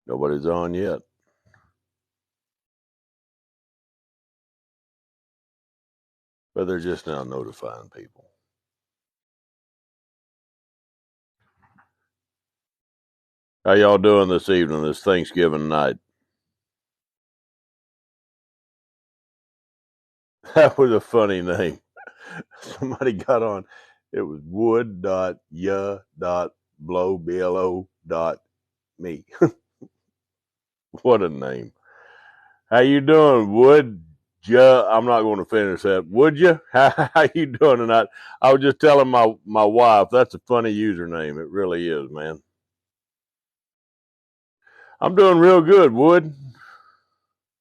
Nobody's on yet. But they're just now notifying people. How y'all doing this evening, this Thanksgiving night? That was a funny name. Somebody got on. It was wood.ya.blow.me. What a name. How you doing, Wood? I'm not going to finish that. Would you? How you doing tonight? I was just telling my wife that's a funny username. It really is, man. I'm doing real good, Wood.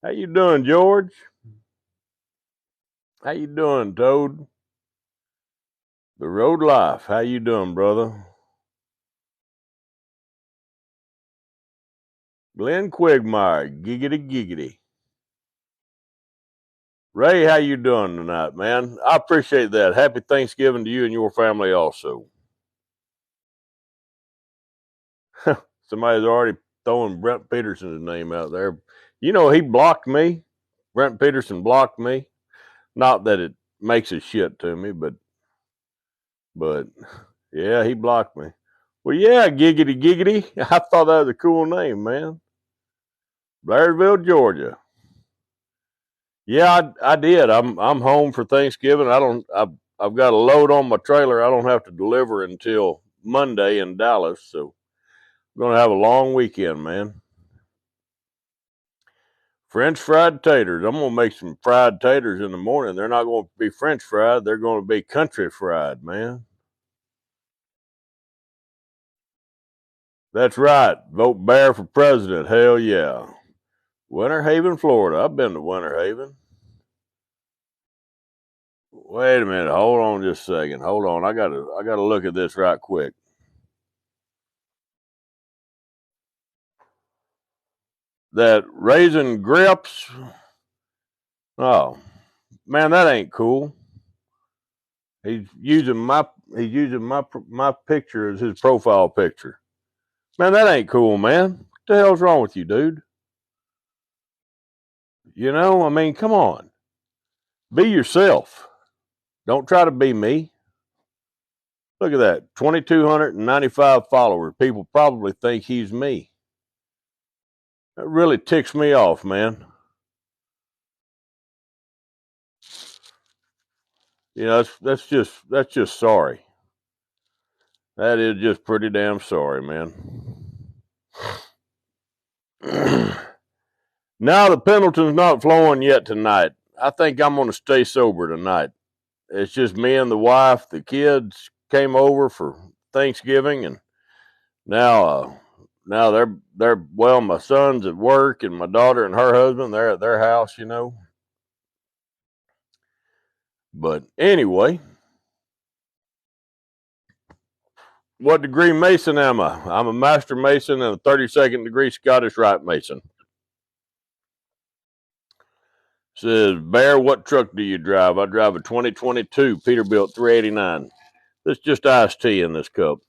How you doing, George? How you doing, Toad? The road life. How you doing, brother? Glenn Quagmire, giggity giggity. Ray, how you doing tonight, man? I appreciate that. Happy Thanksgiving to you and your family also. Somebody's already throwing Brent Peterson's name out there. You know, he blocked me. Brent Peterson blocked me. Not that it makes a shit to me, but yeah, he blocked me. Well, yeah, giggity giggity. I thought that was a cool name, man. Blairsville, Georgia. Yeah, I did. I'm home for Thanksgiving. I've got a load on my trailer. I don't have to deliver until Monday in Dallas, so I'm gonna have a long weekend, man. French fried taters. I'm gonna make some fried taters in the morning. They're not gonna be French fried. They're gonna be country fried, man. That's right. Vote Bear for president. Hell yeah. Winter Haven, Florida. I've been to Winter Haven. Wait a minute. Hold on just a second. Hold on. I gotta look at this right quick. That raisin grips. Oh man, that ain't cool. He's using my picture as his profile picture. Man, that ain't cool, man. What the hell's wrong with you, dude? You know, I mean, come on. Be yourself. Don't try to be me. Look at that. 2,295 followers. People probably think he's me. That really ticks me off, man. You know, that's just sorry. That is just pretty damn sorry, man. Now the Pendleton's not flowing yet tonight. I think I'm going to stay sober tonight. It's just me and the wife. The kids came over for Thanksgiving, and now they're well. My son's at work, and my daughter and her husband they're at their house, you know. But anyway, what degree Mason am I? I'm a Master Mason and a 32nd degree Scottish Rite Mason. Says, Bear, what truck do you drive? I drive a 2022 Peterbilt 389. That's just iced tea in this cup.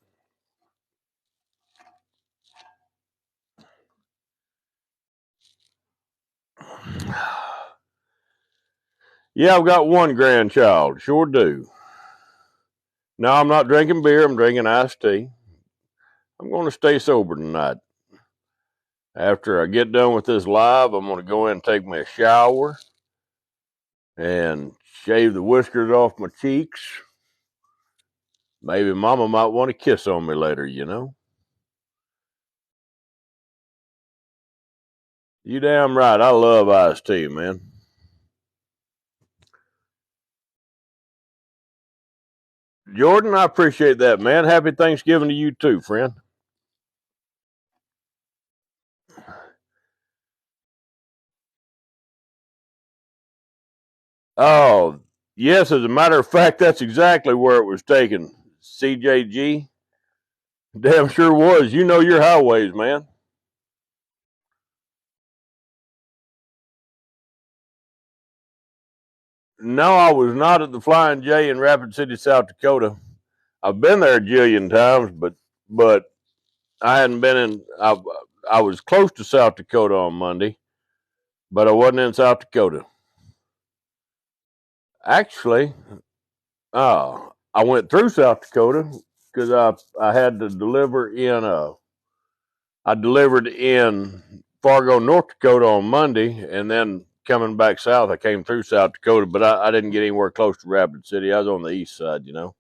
Yeah, I've got one grandchild. Sure do. No, I'm not drinking beer. I'm drinking iced tea. I'm going to stay sober tonight. After I get done with this live, I'm going to go in and take me a shower and shave the whiskers off my cheeks. Maybe Mama might want to kiss on me later, you know. You damn right. I love iced tea, man. Jordan, I appreciate that, man. Happy Thanksgiving to you too, friend. Oh, yes, as a matter of fact, that's exactly where it was taken. CJG. Damn sure was. You know your highways, man. No, I was not at the Flying J in Rapid City, South Dakota. I've been there a jillion times, but I hadn't been in. I was close to South Dakota on Monday, but I wasn't in South Dakota. Actually, I went through South Dakota because I had to deliver in I delivered in Fargo, North Dakota on Monday, and then coming back south, I came through South Dakota, but I didn't get anywhere close to Rapid City. I was on the east side, you know.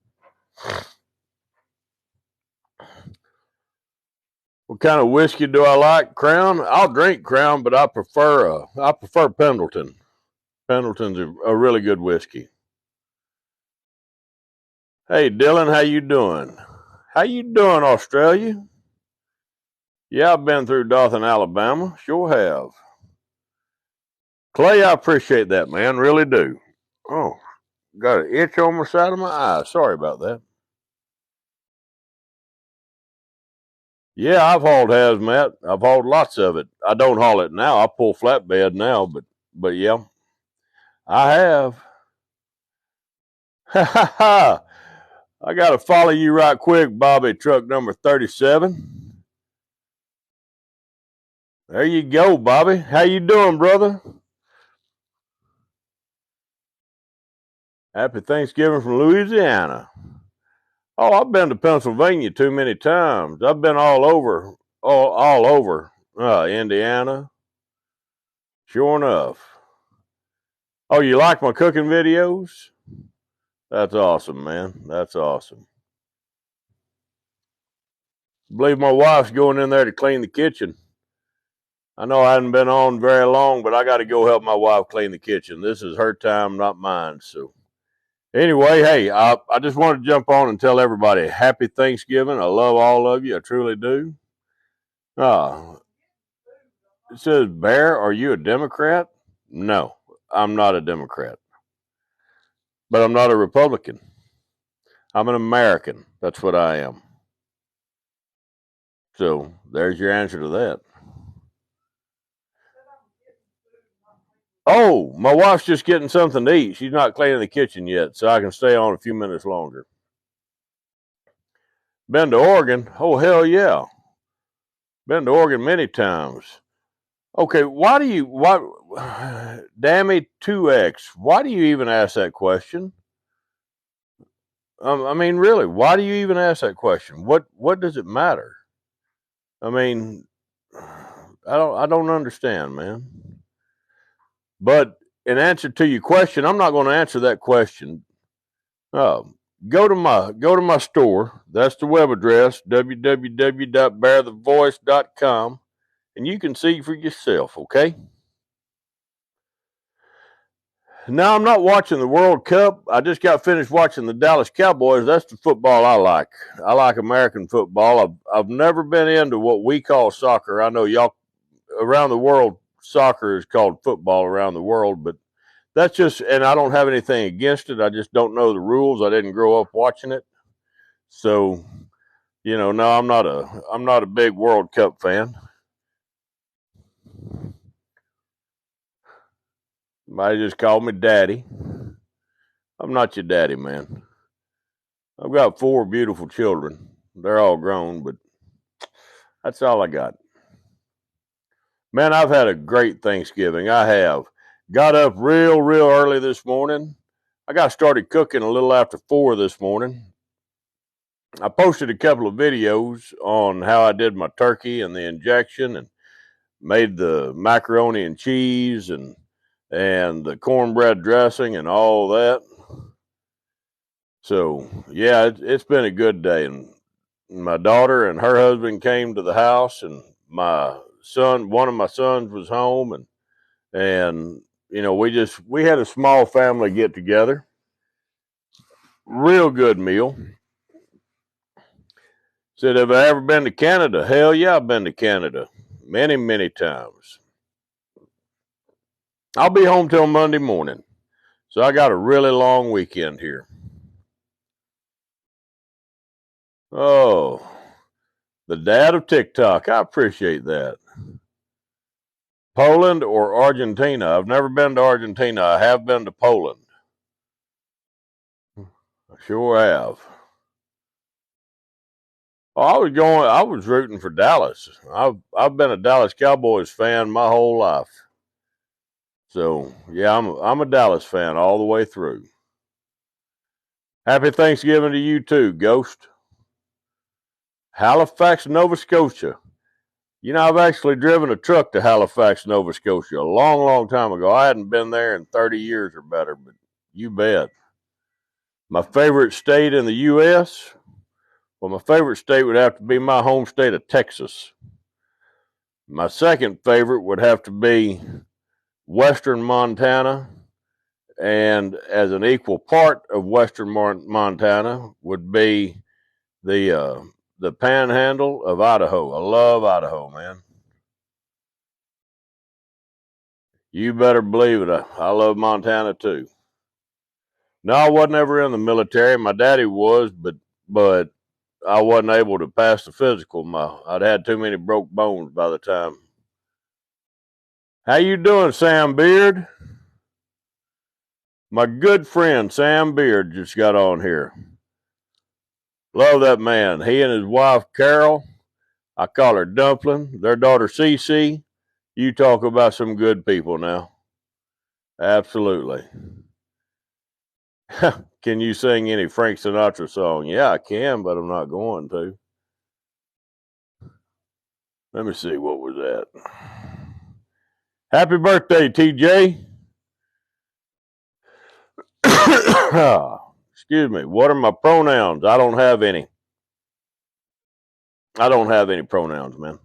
What kind of whiskey do I like? Crown. I'll drink Crown, but I prefer Pendleton. Pendleton's a really good whiskey. Hey Dylan, how you doing? How you doing, Australia? Yeah, I've been through Dothan, Alabama. Sure have. Clay, I appreciate that, man. Really do. Oh, got an itch on the side of my eye. Sorry about that. Yeah, I've hauled hazmat. I've hauled lots of it. I don't haul it now. I pull flatbed now, but yeah, I have. Ha ha ha! I got to follow you right quick, Bobby. Truck number 37. There you go, Bobby. How you doing, brother? Happy Thanksgiving from Louisiana. Oh, I've been to Pennsylvania too many times. I've been all over, all over Indiana. Sure enough. Oh, you like my cooking videos? That's awesome, man. That's awesome. I believe my wife's going in there to clean the kitchen. I know I hadn't been on very long, but I got to go help my wife clean the kitchen. This is her time, not mine. So, anyway, hey, I just wanted to jump on and tell everybody happy Thanksgiving. I love all of you. I truly do. It says, Bear, are you a Democrat? No, I'm not a Democrat. But I'm not a Republican. I'm an American. That's what I am. So, there's your answer to that. Oh, my wife's just getting something to eat. She's not cleaning the kitchen yet, so I can stay on a few minutes longer. Been to Oregon? Oh, hell yeah. Been to Oregon many times. Okay, Dammy 2X, why do you even ask that question? I mean, really, why do you even ask that question? What does it matter? I mean, I don't understand, man. But in answer to your question, I'm not going to answer that question. Go to my store. That's the web address, www.bearthevoice.com, and you can see for yourself, okay? Now, I'm not watching the World Cup. I just got finished watching the Dallas Cowboys. That's the football I like. I like American football. I've never been into what we call soccer. I know y'all around the world, soccer is called football around the world, but that's just, and I don't have anything against it. I just don't know the rules. I didn't grow up watching it. So, no, I'm not a big World Cup fan. Somebody just called me daddy. I'm not your daddy, man. I've got 4 beautiful children. They're all grown, but that's all I got. Man, I've had a great Thanksgiving. I have. Got up real early this morning. I got started cooking a little after 4 this morning. I posted a couple of videos on how I did my turkey and the injection and made the macaroni and cheese and the cornbread dressing and all that. So, yeah, it's been a good day. And my daughter and her husband came to the house, and one of my sons was home, and we had a small family get together. Real good meal. Said, have I ever been to Canada? Hell yeah, I've been to Canada many times. I'll be home till Monday morning. So I got a really long weekend here. Oh, the dad of Tik-Tok. I appreciate that. Poland or Argentina? I've never been to Argentina. I have been to Poland. I sure have. I was rooting for Dallas. I've been a Dallas Cowboys fan my whole life. So yeah, I'm a Dallas fan all the way through. Happy Thanksgiving to you too, Ghost. Halifax, Nova Scotia. You know, I've actually driven a truck to Halifax, Nova Scotia a long, long time ago. I hadn't been there in 30 years or better, but you bet. My favorite state in the U.S.? Well, my favorite state would have to be my home state of Texas. My second favorite would have to be Western Montana, and as an equal part of Western Montana would be the Panhandle of Idaho. I love Idaho, man. You better believe it. I love Montana too. No, I wasn't ever in the military. My daddy was, but I wasn't able to pass the physical. I'd had too many broke bones by the time. How you doing, Sam Beard? My good friend Sam Beard just got on here. Love that man. He and his wife Carol, I call her Dumpling, their daughter Cece. You talk about some good people now. Absolutely. Can you sing any Frank Sinatra song? Yeah, I can, but I'm not going to. Let me see, what was that? Happy birthday, TJ. Excuse me. What are my pronouns? I don't have any. I don't have any pronouns, man.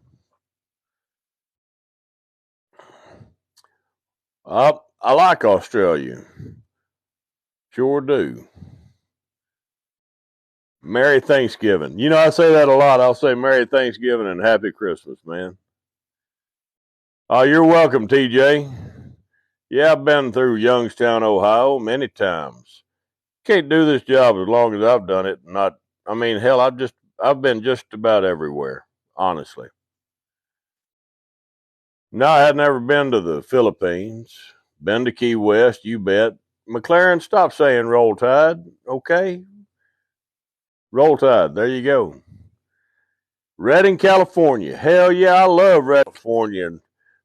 I like Australia. Sure do. Merry Thanksgiving. You know, I say that a lot. I'll say Merry Thanksgiving and Happy Christmas, man. Oh, you're welcome, TJ. Yeah, I've been through Youngstown, Ohio many times. Can't do this job as long as I've done it. Hell, I've been just about everywhere, honestly. No, I had never been to the Philippines. Been to Key West, you bet. McLaren, stop saying roll tide, okay? Roll Tide. There you go. Redding, California. Hell yeah, I love Redding, California.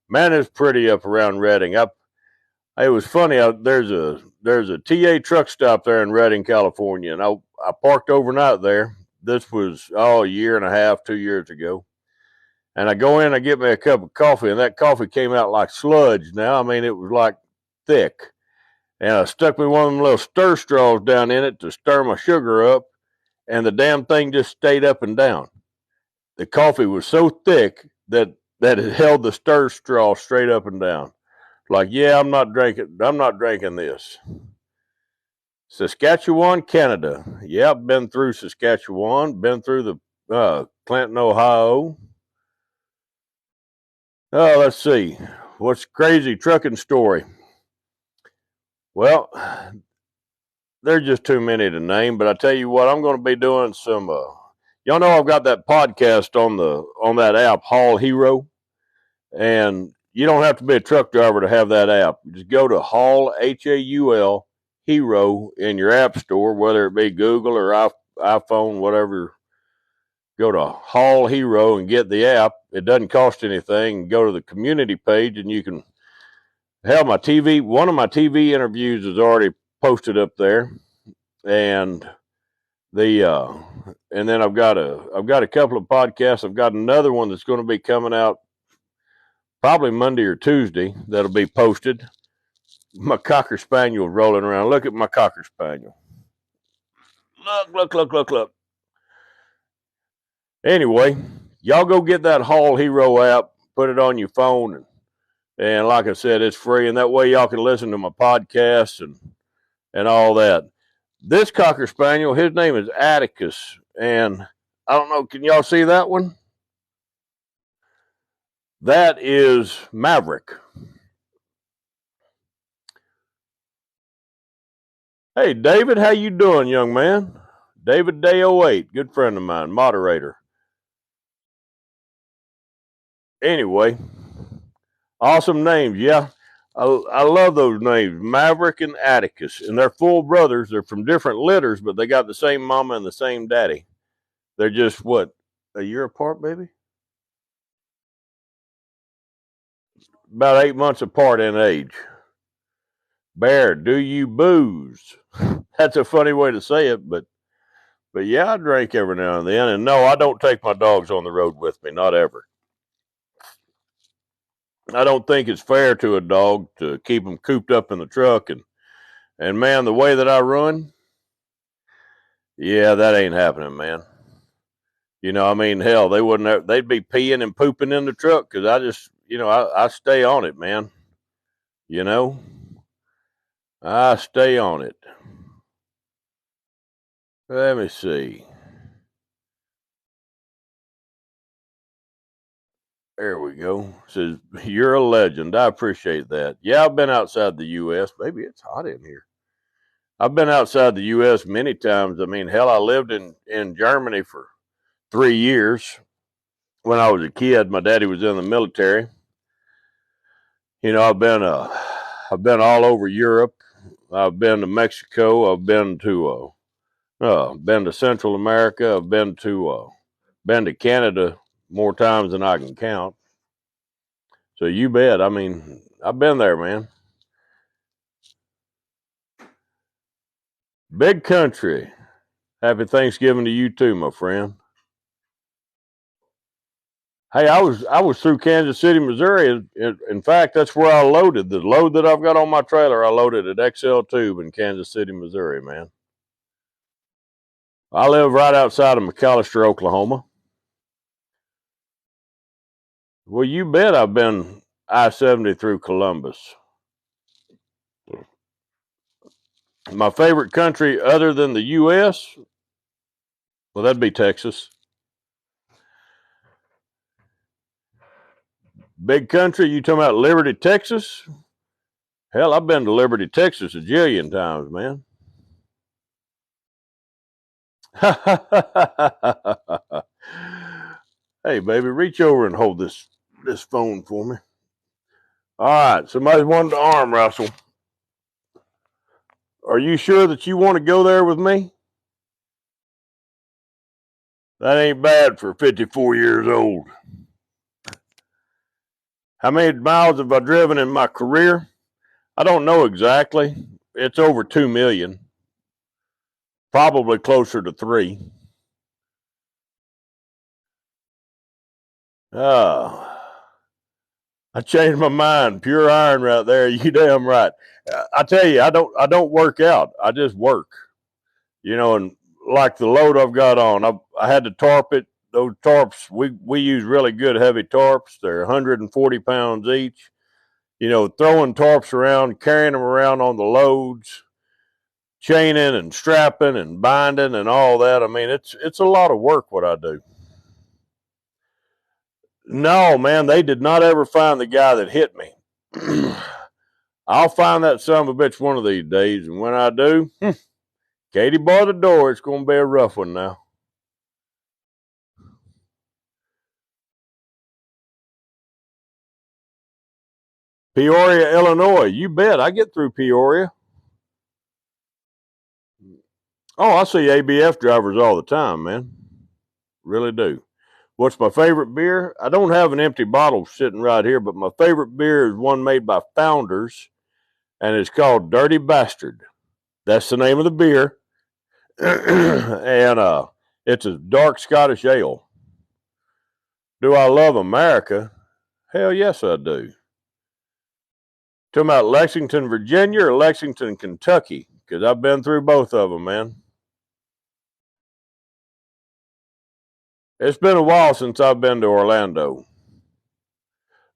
Man, it's pretty up around Redding. It was funny. There's a TA truck stop there in Redding, California, and I parked overnight there. This was a year and a half, 2 years ago. And I go in, I get me a cup of coffee, and that coffee came out like sludge. Now, I mean, it was like thick. And I stuck me one of them little stir straws down in it to stir my sugar up, and the damn thing just stayed up and down. The coffee was so thick that it held the stir straw straight up and down. Like, yeah, I'm not drinking this. Saskatchewan, Canada. Yeah, been through Saskatchewan, been through the Clinton, Ohio. Oh, let's see. What's crazy trucking story? Well, there's just too many to name, but I tell you what, I'm going to be doing some. Y'all know I've got that podcast on that app, Haul Hero, and you don't have to be a truck driver to have that app. Just go to Haul HAUL Hero in your app store, whether it be Google or iPhone, whatever. Go to Haul Hero and get the app. It doesn't cost anything. Go to the community page and you can. Hell, one of my TV interviews is already posted up there, and and then I've got a couple of podcasts. I've got another one that's going to be coming out probably Monday or Tuesday that'll be posted. My Cocker Spaniel rolling around. Look at my Cocker Spaniel. Look. Anyway, y'all go get that Haul Hero app, put it on your phone, and like I said, it's free, and that way y'all can listen to my podcasts and all that. This Cocker Spaniel, his name is Atticus, and I don't know, can y'all see that one? That is Maverick. Hey, David, how you doing, young man? David Day 08, good friend of mine, moderator. Anyway, awesome names, yeah. I love those names, Maverick and Atticus, and they're full brothers. They're from different litters, but they got the same mama and the same daddy. They're just A year apart, maybe? About 8 months apart in age. Bear, do you booze? That's a funny way to say it, but yeah, I drink every now and then. And no, I don't take my dogs on the road with me, not ever. I don't think it's fair to a dog to keep them cooped up in the truck. And man, the way that I run, yeah, that ain't happening, man. You know, I mean, hell, they wouldn't. They'd be peeing and pooping in the truck because I just, I stay on it, man. You know, I stay on it. Let me see. There we go. Says, you're a legend. I appreciate that. Yeah, I've been outside the U.S. Maybe it's hot in here. I've been outside the U.S. many times. I mean, hell, I lived in Germany for 3 years when I was a kid. My daddy was in the military. You know, I've been all over Europe. I've been to Mexico. I've been to Central America. I've been to Canada more times than I can count. So you bet. I mean, I've been there, man. Big country. Happy Thanksgiving to you too, my friend. Hey, I was through Kansas City, Missouri. In fact, that's where I loaded the load that I've got on my trailer. I loaded at XL Tube in Kansas City, Missouri, man. I live right outside of McAllister, Oklahoma. Well, you bet I've been I-70 through Columbus. My favorite country other than the U.S., well, that'd be Texas. Big country, you talking about Liberty, Texas? Hell, I've been to Liberty, Texas a jillion times, man. Hey, baby, reach over and hold this phone for me. All right, somebody wanted to arm wrestle. Are you sure that you want to go there with me? That ain't bad for 54 years old. How many miles have I driven in my career? I don't know exactly. It's over 2 million. Probably closer to 3. I changed my mind. Pure iron right there. You damn right. I tell you, I don't work out. I just work. You know, and like the load I've got on, I had to tarp it. Those tarps, we use really good heavy tarps. They're 140 pounds each. You know, throwing tarps around, carrying them around on the loads, chaining and strapping and binding and all that. I mean, it's a lot of work what I do. No, man, they did not ever find the guy that hit me. I'll find that son of a bitch one of these days, and when I do, Katie bar the door. It's going to be a rough one now. Peoria, Illinois. You bet. I get through Peoria. Oh, I see ABF drivers all the time, man. Really do. What's my favorite beer? I don't have an empty bottle sitting right here, but my favorite beer is one made by Founders, and it's called Dirty Bastard. That's the name of the beer. And it's a dark Scottish ale. Do I love America? Hell yes, I do. Talking about Lexington, Virginia or Lexington, Kentucky? Because I've been through both of them, man. It's been a while since I've been to Orlando.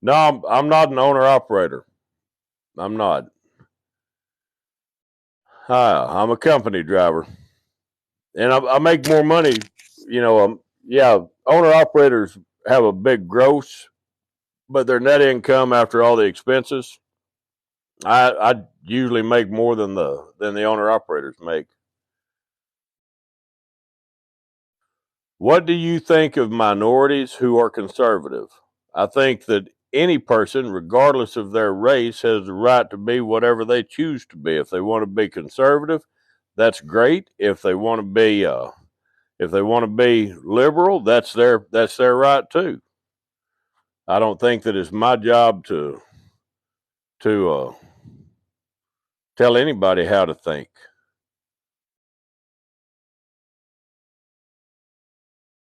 No, I'm not an owner-operator. I'm not. I'm a company driver. And I make more money. You know, yeah, owner-operators have a big gross, but their net income after all the expenses, I usually make more than the owner-operators make. What do you think of minorities who are conservative? I think that any person, regardless of their race, has the right to be whatever they choose to be. If they want to be conservative, that's great. If they want to be, If they want to be liberal, that's their right too. I don't think that it's my job to tell anybody how to think.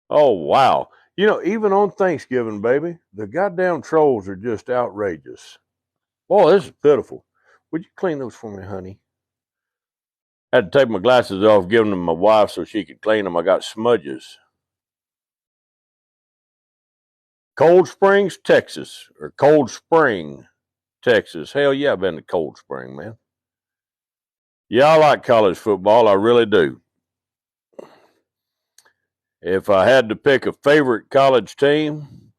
Oh wow. Even on Thanksgiving, baby, the goddamn trolls are just outrageous. Oh, this is pitiful. Would you clean those for me, honey? I had to take my glasses off, give them to my wife so she could clean them. I got smudges. Cold Springs, Texas, or Cold Spring, Texas. Hell yeah, I've been to Cold Spring, man. Yeah, I like college football. I really do. If I had to pick a favorite college team,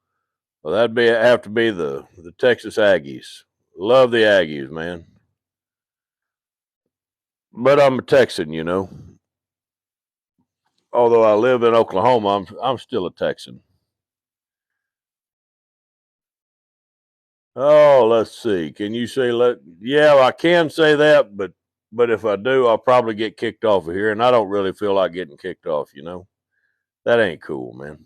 well, have to be the Texas Aggies. Love the Aggies, man. But I'm a Texan. Although I live in Oklahoma, I'm still a Texan. Oh, let's see. Can you say Yeah, I can say that, but if I do, I'll probably get kicked off of here, and I don't really feel like getting kicked off. That ain't cool, man.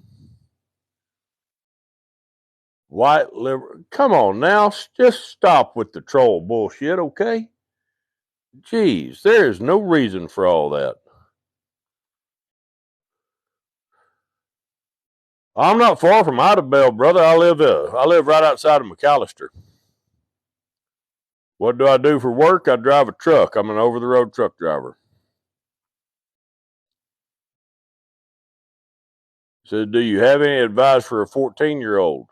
White liver. Come on now, just stop with the troll bullshit, okay? Jeez, there is no reason for all that. I'm not far from Idabel, brother. I live right outside of McAllister. What do I do for work? I drive a truck. I'm an over-the-road truck driver. Said, do you have any advice for a 14-year-old?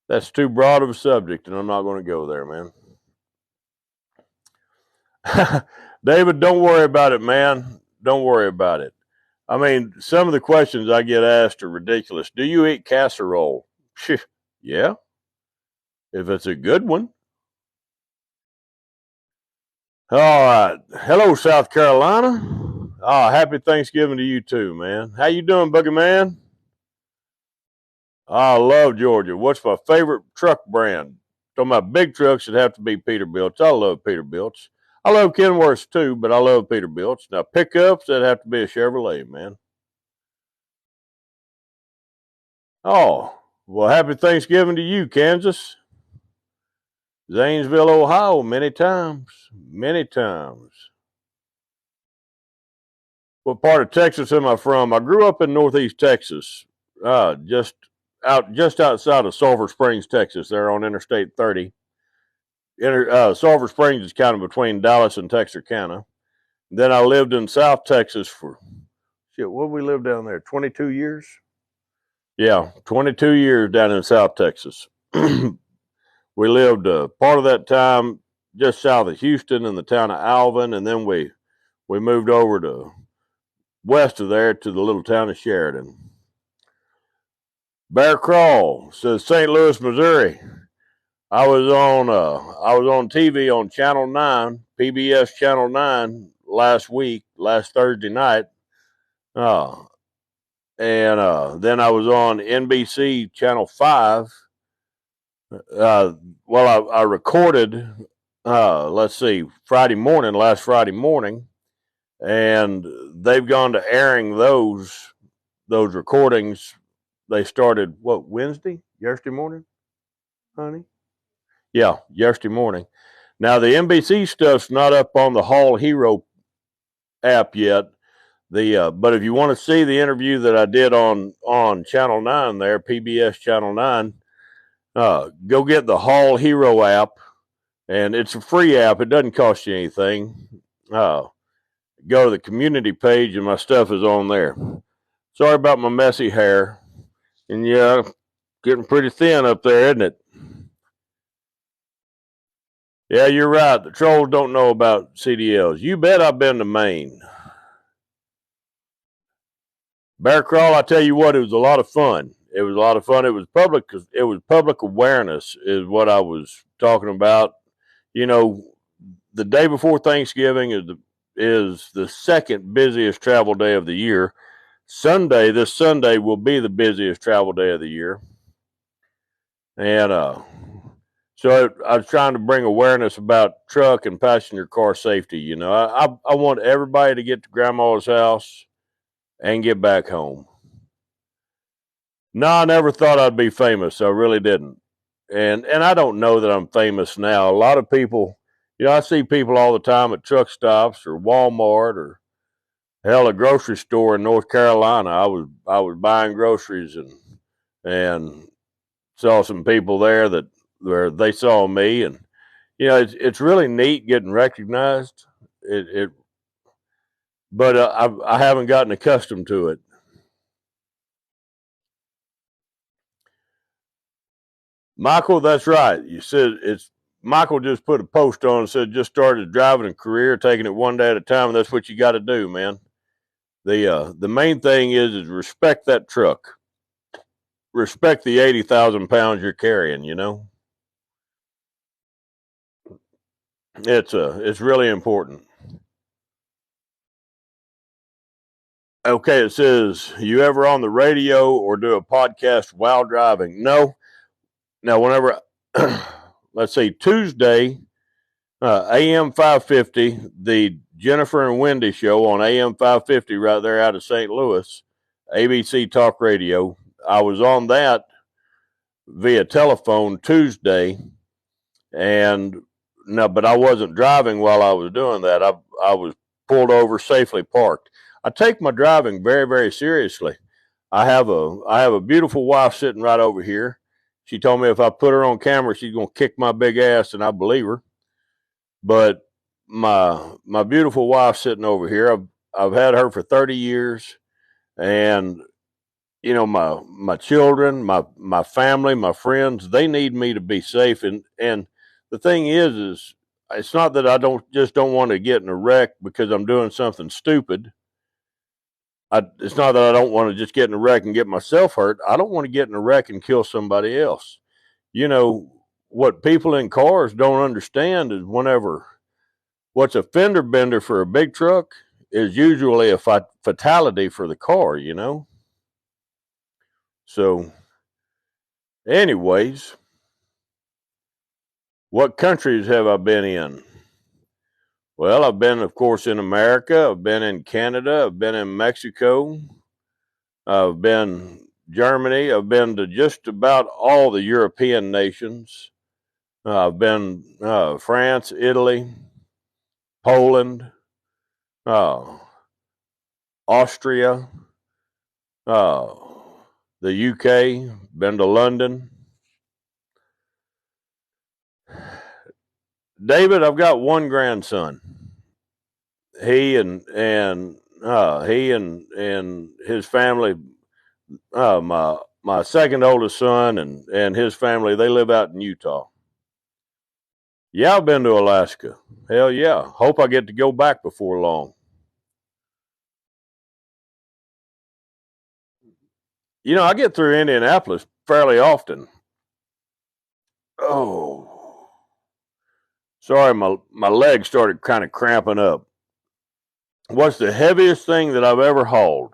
That's too broad of a subject, and I'm not going to go there, man. David, don't worry about it, man. Don't worry about it. I mean, some of the questions I get asked are ridiculous. Do you eat casserole? Yeah, if it's a good one. All right. Hello, South Carolina. Oh, happy Thanksgiving to you too, man. How you doing, Boogie Man? I love Georgia. What's my favorite truck brand? So my big trucks would have to be Peterbilt's. I love Peterbilt's. I love Kenworth's too, but I love Peterbilt's. Now pickups, that'd have to be a Chevrolet, man. Oh, well, happy Thanksgiving to you, Kansas. Zanesville, Ohio, many times. Many times. What part of Texas am I from? I grew up in Northeast Texas, just outside of Sulphur Springs, Texas. There on Interstate 30. Sulphur Springs is kind of between Dallas and Texarkana. Then I lived in South Texas for what did we live down there? 22 years. Yeah, 22 years down in South Texas. We lived part of that time just south of Houston in the town of Alvin, and then we moved over to west of there to the little town of Sheridan. Bear Crawl says St. Louis, Missouri. I was on TV on Channel 9, PBS Channel 9 last Thursday night. And then I was on NBC Channel 5. I recorded, last Friday morning, and they've gone to airing those recordings. They started, Wednesday? Yesterday morning, honey? Yeah, yesterday morning. Now, the NBC stuff's not up on the Hall Hero app yet. But if you want to see the interview that I did on Channel 9 there, PBS Channel 9, go get the Hall Hero app, and it's a free app. It doesn't cost you anything. Go to the community page, and my stuff is on there. Sorry about my messy hair. And yeah, getting pretty thin up there, isn't it? Yeah, you're right. The trolls don't know about CDLs. You bet I've been to Maine. Bear Crawl, I tell you what, it was a lot of fun. It was a lot of fun. It was public awareness is what I was talking about. The day before Thanksgiving is the second busiest travel day of the year. This Sunday will be the busiest travel day of the year. And so I was trying to bring awareness about truck and passenger car safety. I want everybody to get to grandma's house and get back home. No, I never thought I'd be famous. I really didn't. And I don't know that I'm famous now. A lot of people, I see people all the time at truck stops or Walmart or hell, a grocery store in North Carolina. I was buying groceries and saw some people there that where they saw me, and it's really neat getting recognized. It but I haven't gotten accustomed to it. Michael, that's right. You said it's Michael just put a post on and said just started driving a career, taking it one day at a time. And that's what you got to do, man. The main thing is respect that truck, respect the 80,000 pounds you're carrying. It's really important. Okay, it says you ever on the radio or do a podcast while driving? No. Now, whenever let's see, Tuesday, AM 550, the Jennifer and Wendy show on AM 550 right there out of St. Louis, ABC Talk Radio. I was on that via telephone Tuesday, and no, but I wasn't driving while I was doing that. I was pulled over, safely parked. I take my driving very, very seriously. I have a beautiful wife sitting right over here. She told me if I put her on camera, she's gonna kick my big ass, and I believe her. But my beautiful wife sitting over here, I've had her for 30 years, and my children, my family, my friends, they need me to be safe. And the thing is it's not that I don't want to get in a wreck because I'm doing something stupid. It's not that I don't want to just get in a wreck and get myself hurt. I don't want to get in a wreck and kill somebody else. What people in cars don't understand is what's a fender bender for a big truck is usually a fatality for the car. So, anyways, what countries have I been in? Well, I've been, of course, in America. I've been in Canada. I've been in Mexico. I've been Germany. I've been to just about all the European nations. I've been France, Italy, Poland, uh, Austria, uh, the UK. Been to London. David, I've got one grandson. He and his family, my second oldest son and his family, they live out in Utah. Yeah, I've been to Alaska. Hell yeah. Hope I get to go back before long. I get through Indianapolis fairly often. Oh, sorry, my leg started kind of cramping up. What's the heaviest thing that I've ever hauled?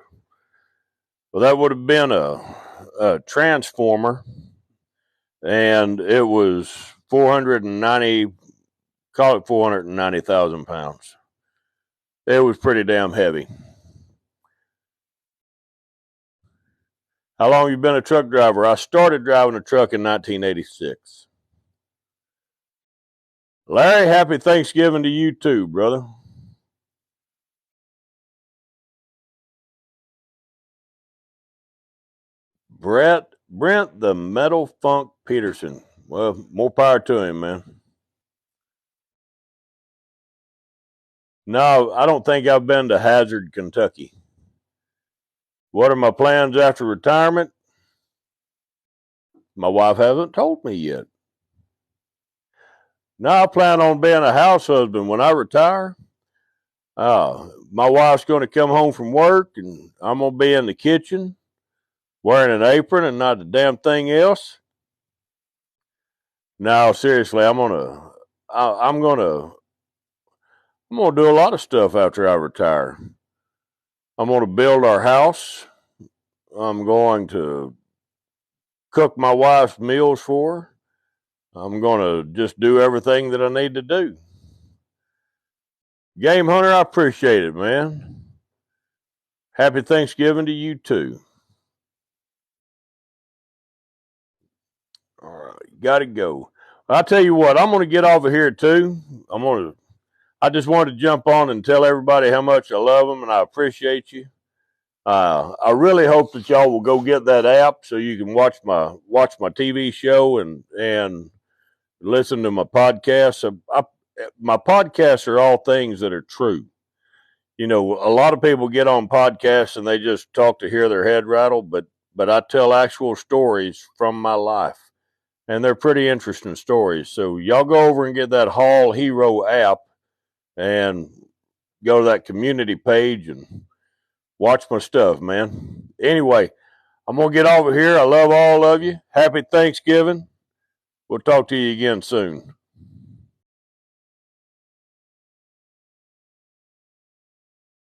Well, that would have been a transformer, and it was 490, call it 490,000 pounds. It was pretty damn heavy. How long you been a truck driver? I started driving a truck in 1986. Larry, happy Thanksgiving to you too, brother. Brent the Metal Funk Peterson. Well, more power to him, man. No, I don't think I've been to Hazard, Kentucky. What are my plans after retirement? My wife hasn't told me yet. No, I plan on being a house husband when I retire. My wife's going to come home from work, and I'm going to be in the kitchen wearing an apron and not a damn thing else. No, seriously, I'm gonna do a lot of stuff after I retire. I'm gonna build our house. I'm going to cook my wife's meals for her. I'm gonna just do everything that I need to do. Game Hunter, I appreciate it, man. Happy Thanksgiving to you too. All right, got to go. I'll tell you what, I'm going to get over here too. I just wanted to jump on and tell everybody how much I love them and I appreciate you. I really hope that y'all will go get that app so you can watch my TV show and listen to my podcasts. My podcasts are all things that are true. You know, a lot of people get on podcasts and they just talk to hear their head rattle, but I tell actual stories from my life, and they're pretty interesting stories. So y'all go over and get that Hall Hero app and go to that community page and watch my stuff, man. Anyway, I'm going to get over here. I love all of you. Happy Thanksgiving. We'll talk to you again soon.